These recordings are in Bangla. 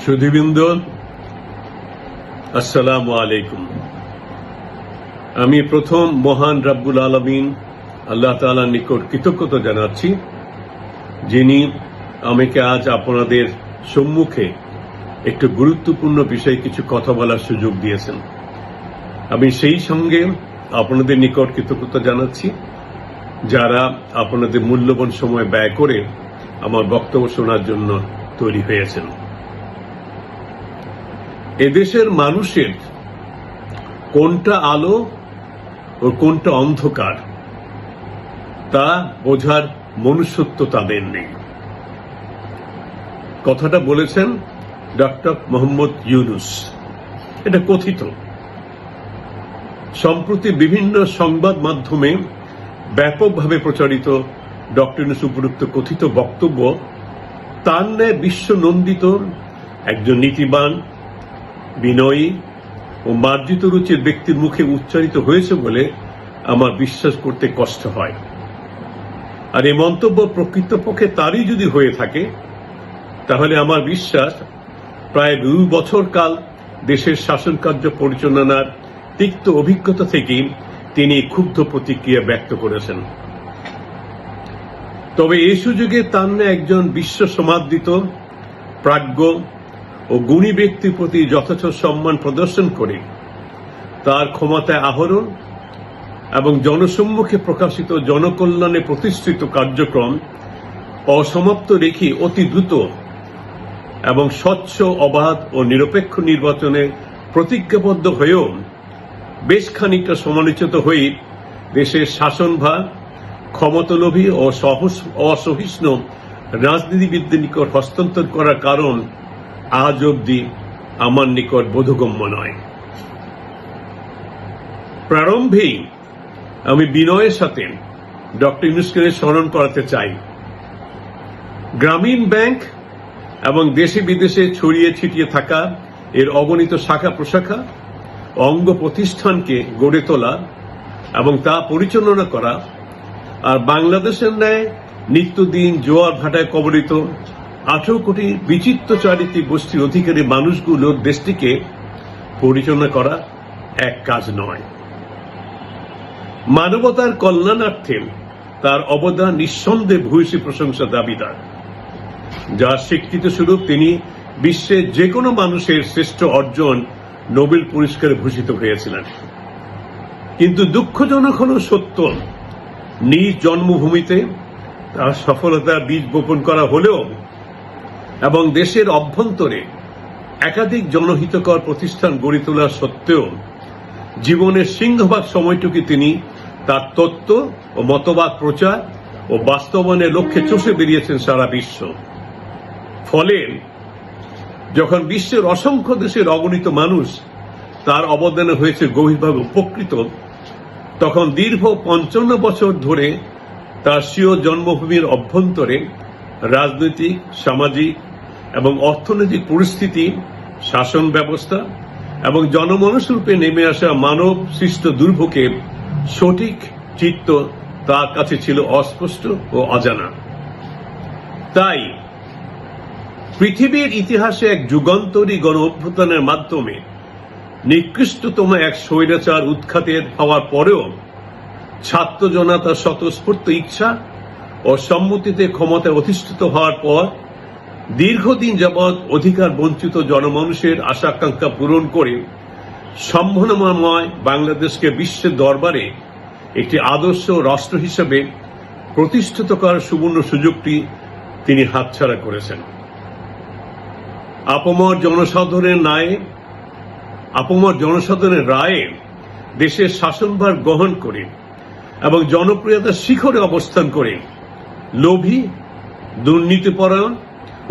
সুধীবৃন্দ, আসসালামু আলাইকুম। আমি প্রথম মহান রব্বুল আলামিন আল্লাহ তাআলার নিকট কৃতজ্ঞতা জানাচ্ছি, যিনি আমাকে আজ আপনাদের সম্মুখে একটু গুরুত্বপূর্ণ বিষয়ে কিছু কথা বলার সুযোগ দিয়েছেন। আমি সেই সঙ্গে আপনাদের নিকট কৃতজ্ঞতা জানাচ্ছি যারা আপনাদের মূল্যবান সময় ব্যয় করে আমার বক্তব্য শোনার জন্য তৈরি হয়েছেন। এদেশের মানুষের কোনটা আলো ও কোনটা অন্ধকার তা বোঝার মনুষ্যত্ব তাদের নেই। কথাটা বলেছেন ডক্টর মোহাম্মদ ইউনূস। এটা কথিত। সম্প্রতি বিভিন্ন সংবাদ মাধ্যমে ব্যাপকভাবে প্রচারিত ডক্টর ইউনূস উপরোক্ত কথিত বক্তব্য তার ন্যায় বিশ্বনন্দিত একজন নীতিবান, বিনয়ী ও মার্জিত রুচির ব্যক্তির মুখে উচ্চারিত হয়েছে বলে আমার বিশ্বাস করতে কষ্ট হয়। আর এই মন্তব্য প্রকৃতপক্ষে তারই যদি হয়ে থাকে, তাহলে আমার বিশ্বাস প্রায় 2 বছর কাল দেশের শাসন কার্য পরিচালনার তিক্ত অভিজ্ঞতা থেকেই তিনি ক্ষুব্ধ প্রতিক্রিয়া ব্যক্ত করেছেন। তবে এই সুযোগে তার ন্যায় একজন বিশ্ব সমাদৃত প্রাজ্ঞ ও গুণী ব্যক্তির প্রতি যথেষ্ট সম্মান প্রদর্শন করে তার ক্ষমতায় আহরণ এবং জনসম্মুখে প্রকাশিত জনকল্যাণে প্রতিষ্ঠিত কার্যক্রম অসমাপ্ত রেখে অতি দ্রুত এবং স্বচ্ছ, অবাধ ও নিরপেক্ষ নির্বাচনে প্রতিজ্ঞাবদ্ধ হয়েও বেশ খানিকটা সমালোচিত হয়ে দেশের শাসনভার ক্ষমতালোভী ও অসহিষ্ণু রাজনীতিবিদদের নিকট হস্তান্তর করার কারণ আজ অবধি আমার নিকট বোধগম্য নয়। প্রারম্ভেই আমি বিনয়ের সাথে ডক্টর ইউনূসকে স্মরণ করাতে চাই। গ্রামীণ ব্যাংক এবং দেশে বিদেশে ছড়িয়ে ছিটিয়ে থাকা এর অগণিত শাখা প্রশাখা অঙ্গ প্রতিষ্ঠানকে গড়ে তোলা এবং তা পরিচালনা করা, আর বাংলাদেশের ন্যায় নিত্যদিন জোয়ার ভাটায় কবলিত 18 কোটি বিচিত্র চারিত্রিক গোষ্ঠীর অধিকারী মানুষগুলোর দেশটিকে পরিচালনা করা এক কাজ নয়। মানবতার কল্যাণার্থে তার অবদান নিঃসন্দেহে ভূয়সী প্রশংসা দাবিদার, যার স্বীকৃতি স্বরূপ তিনি বিশ্বের যে কোনো মানুষের শ্রেষ্ঠ অর্জন নোবেল পুরস্কারে ভূষিত হয়েছিলেন। কিন্তু দুঃখজনক হল সত্য, নিজ জন্মভূমিতে তার সফলতার বীজ বপন করা হলেও এবং দেশের অভ্যন্তরে একাধিক জনহিতকর প্রতিষ্ঠান গড়ে তোলা সত্ত্বেও জীবনের সিংহভাগ সময়টুকু তিনি তার তত্ত্ব ও মতবাদ প্রচার ও বাস্তবায়নের লক্ষ্যে চষে বেরিয়েছেন সারা বিশ্ব। ফলে যখন বিশ্বের অসংখ্য দেশের অগণিত মানুষ তার অবদানে হয়েছে গভীরভাবে উপকৃত, তখন দীর্ঘ 55 বছর ধরে তার স্বীয় জন্মভূমির অভ্যন্তরে রাজনৈতিক, সামাজিক এবং অর্থনৈতিক পরিস্থিতি, শাসন ব্যবস্থা এবং জনমানুষরূপে নেমে আসা মানব সৃষ্ট দুর্ভোগের সঠিক চিত্র তার কাছে ছিল অস্পষ্ট ও অজানা। তাই পৃথিবীর ইতিহাসে এক যুগান্তরী গণ অভ্যুত্থানের মাধ্যমে নিকৃষ্টতম এক স্বৈরাচার উৎখাতের হওয়ার পরেও ছাত্র জনতার স্বতঃস্ফূর্ত ইচ্ছা ও সম্মতিতে ক্ষমতায় অধিষ্ঠিত হওয়ার পর দীর্ঘদিন যাবৎ অধিকার বঞ্চিত জনমানুষের আশা আকাঙ্ক্ষা পূরণ করে সম্ভাবনাময় বাংলাদেশকে বিশ্বের দরবারে একটি আদর্শ রাষ্ট্র হিসেবে প্রতিষ্ঠিত করার সুবর্ণ সুযোগটি তিনি হাতছাড়া করেছেন। আপামর জনসাধারণের রায়ে দেশের শাসনভার গ্রহণ করে এবং জনপ্রিয়তার শিখরে অবস্থান করে লোভী, দুর্নীতিপরায়ণ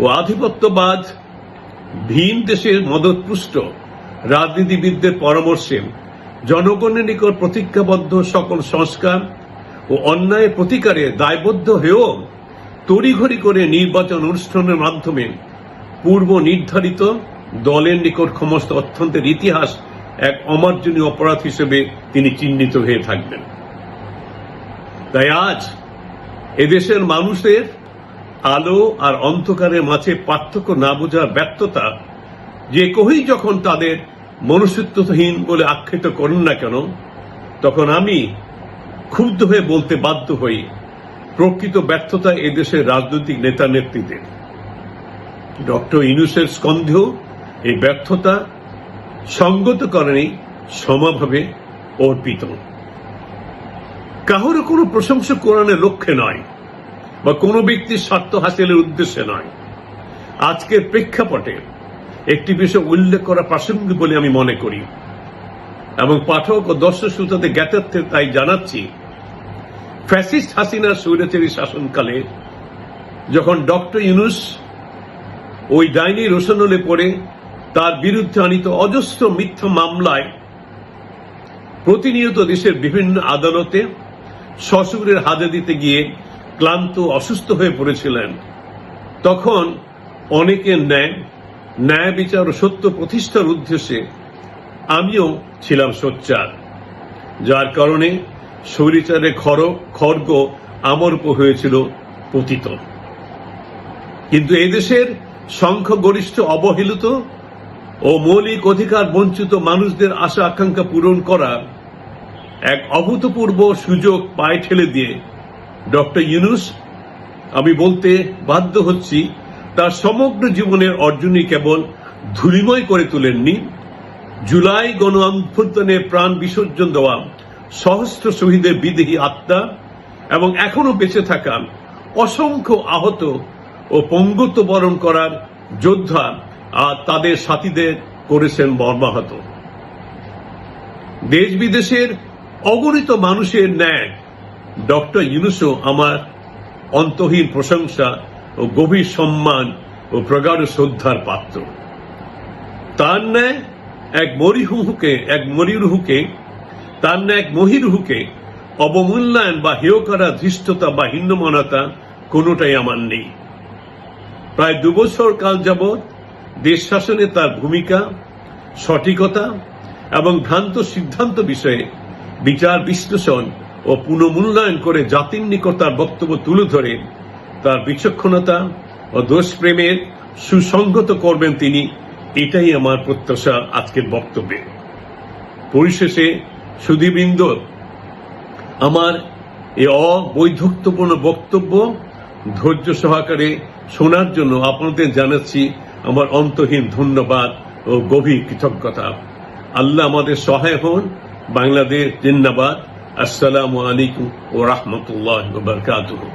ও আধিপত্যবাদ ভিন দেশের মদতপুষ্ট রাজনীতিবিদদের পরামর্শে জনগণের নিকট প্রতিজ্ঞাবদ্ধ সকল সংস্কার ও অন্যায় প্রতিকারে দায়বদ্ধ হয়েও তড়িঘড়ি করে নির্বাচন অনুষ্ঠানের মাধ্যমে পূর্ব নির্ধারিত দলের নিকট ক্ষমতা অত্যন্তের ইতিহাস এক অমার্জনীয় অপরাধ হিসেবে তিনি চিহ্নিত হয়ে থাকবেন। তাই আজ এদেশের মানুষের আলো আর অন্ধকারের মাঝে পার্থক্য না বোঝার ব্যর্থতা যে কেউই যখন তাদের মনুষ্যত্বহীন বলে আখ্যায়িত করেন না কেন, তখন আমি ক্ষুব্ধ হয়ে বলতে বাধ্য হই, প্রকৃত ব্যর্থতা এদেশের রাজনৈতিক নেতা নেত্রীদের। ডক্টর ইউনূসের স্কন্ধেও এই ব্যর্থতা সঙ্গত কারণে সমাভাবে অর্পিত। কারোর কোনো প্রশংসা কোরআনের লক্ষ্যে নয় বা কোনো ব্যক্তির স্বার্থ হাসিলের উদ্দেশ্যে নয়। আজকের প্রেক্ষাপটে একটি বিষয় উল্লেখ করা প্রাসঙ্গিক বলে আমি মনে করি এবং পাঠক ও দর্শক শ্রোতাদের জ্ঞাতার্থে তাই জানাচ্ছি। ফ্যাসিস্ট হাসিনার স্বৈরাচারী শাসনকালে যখন ডক্টর ইউনূস ওই ডাইনি রোশনলে পড়ে তার বিরুদ্ধে আনিত অজস্র মিথ্যা মামলায় প্রতিনিয়ত দেশের বিভিন্ন আদালতে সশরীরে হাজিরা দিতে গিয়ে ক্লান্ত অসুস্থ হয়ে পড়েছিলেন, তখন অনেকের ন্যায় বিচার ও সত্য প্রতিষ্ঠার উদ্দেশ্যে আমিও ছিলাম সোচ্চার, যার কারণে স্বৈরাচারের খড়গ আমার উপর হয়েছিল পতিত। কিন্তু এদেশের সংখ্যাগরিষ্ঠ অবহেলিত ও মৌলিক অধিকার বঞ্চিত মানুষদের আশা আকাঙ্ক্ষা পূরণ করার এক অভূতপূর্ব সুযোগ পায়ে ঠেলে দিয়ে ডক্টর ইউনূস, আমি বলতে বাধ্য হচ্ছি, তার সমগ্র জীবনের অর্জনই কেবল ধূলিময় করে তোলেননি। জুলাই গণ অভ্যুত্থানে প্রাণ বিসর্জন দেওয়া সহস্র শহীদের বিদেহী আত্মা এবং এখনো বেঁচে থাকা অসংখ্য আহত ও পঙ্গুত্ব বরণ করার যোদ্ধা আর তাদের সাথীদের করেছেন মর্মাহত। দেশ বিদেশের অগণিত মানুষের ন্যায় ডক্টর ইউনূসও আমার অন্তহীন প্রশংসা ও গভীর সম্মান ও প্রগাঢ় শ্রদ্ধার পাত্র। তার ন্যায় এক মহিরুহুকে অবমূল্যায়ন বা হেয় করা ধৃষ্টতা বা হীনমন্যতা কোনোটাই আমার নেই। প্রায় 2 বছর কাল যাবৎ দেশ শাসনে তার ভূমিকা, সঠিকতা এবং ভ্রান্ত সিদ্ধান্ত বিষয়ে বিচার বিশ্লেষণ ও পুনঃমূল্যায়ন করে জাতির নিকট তার বক্তব্য তুলে ধরে তার বিচক্ষণতা ও দেশপ্রেমের সুসংগত করবেন তিনি, এটাই আমার প্রত্যাশা আজকের বক্তব্যে। পরিশেষে সুধীবৃন্দ, আমার এই অবৈধত্যপূর্ণ বক্তব্য ধৈর্য সহকারে শোনার জন্য আপনাদের জানাচ্ছি আমার অন্তহীন ধন্যবাদ ও গভীর কৃতজ্ঞতা। আল্লাহ আমাদের সহায় হন। বাংলাদেশ জিন্দাবাদ। আসসালামু আলাইকুম ওয়া রাহমাতুল্লাহি ওয়া বারাকাতুহু।